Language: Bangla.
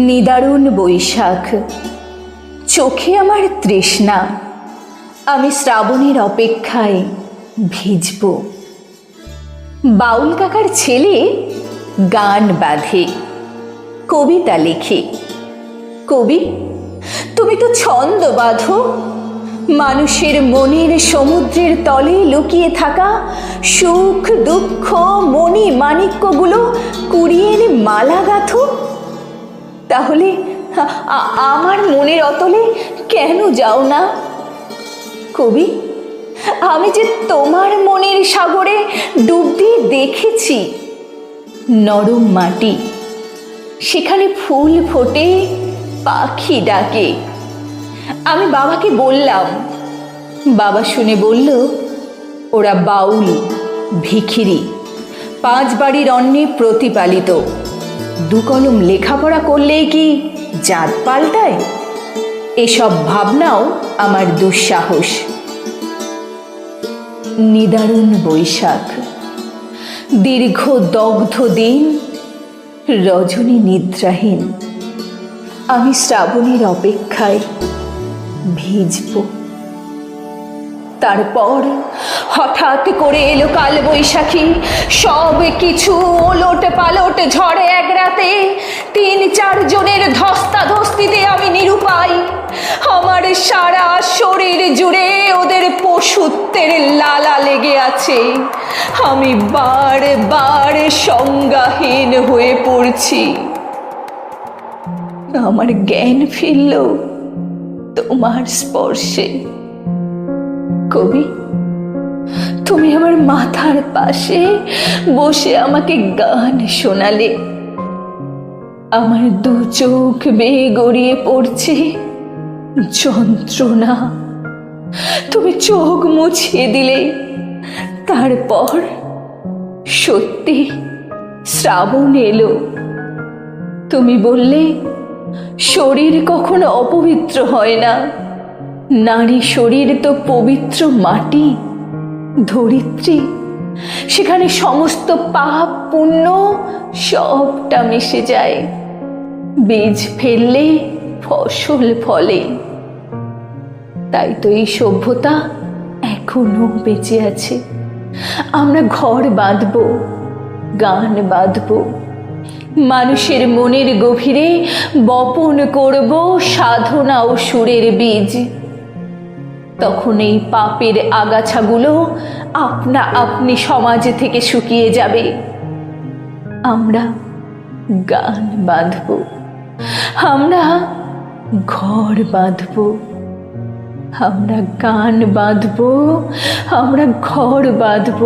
নিদারুণ বৈশাখ, চোখে আমার তৃষ্ণা, আমি শ্রাবণের অপেক্ষায় ভিজব। বাউল কাকার ছেলে গান বাঁধে, কবিতা লেখে। কবি, তুমি তো ছন্দ বাঁধো, মানুষের মনের সমুদ্রের তলে লুকিয়ে থাকা সুখ দুঃখ মণি মাণিক্যগুলো কুড়িয়ে এনে মালা গাঁথো। তাহলে আমার মনের অতলে কেন যাও না? কবি, আমি যে তোমার মনের সাগরে ডুব দিয়ে দেখেছি নরম মাটি, সেখানে ফুল ফোটে, পাখি ডাকে। আমি বাবাকে বললাম, বাবা শুনে বলল, ওরা বাউল, ভিখিরি, 5 বাড়ির অন্নে প্রতিপালিত। 2 কলম লেখাপড়া করলেই কি জাত পাল্টায়? এসব ভাবনাও আমার দুঃসাহস। নিদারুণ বৈশাখ, দীর্ঘ দগ্ধ দিন, রজনী নিদ্রাহীন, আমি শ্রাবণের অপেক্ষায় ভিজব। তারপর হঠাৎ করে এলো কাল বৈশাখী, সব কিছু ওলট পালট ঝড়ে এক রাতে। 3-4 জনের ধস্তাধস্তিতে আমি নিরুপায়। আমার সারা শরীর জুড়ে ওদের পশুত্বের লালা লেগে আছে। আমি বারবার সংজ্ঞাহীন হয়ে পড়ছি। আমার জ্ঞান ফিরল তোমার স্পর্শে। কবি, তুমি আমার মাথার পাশে বসে আমাকে গান শোনালে। আমার 2 চোখ বেয়ে গড়িয়ে পড়ছে যন্ত্রণা। তুমি চোখ মুছিয়ে দিলে। তারপর সত্যি শ্রাবণ এলো। তুমি বললে, শরীর কখনো অপবিত্র হয় না, নারী শরীর তো পবিত্র মাটি, ধরিত্রী। সেখানে সমস্ত পাপ পুণ্য সবটা মিশে যায়। বীজ ফেললে ফসল ফলে। তাই তো এই সভ্যতা এখনো বেঁচে আছে। আমরা ঘর বাঁধব, গান বাঁধব, মানুষের মনের গভীরে বপন করব সাধনা ও সুরের বীজ। তখন এই পাপের আগাছাগুলো আপনা আপনি সমাজ থেকে শুকিয়ে যাবে। আমরা গান বাঁধব, আমরা ঘর বাঁধব, আমরা গান বাঁধব, আমরা ঘর বাঁধব।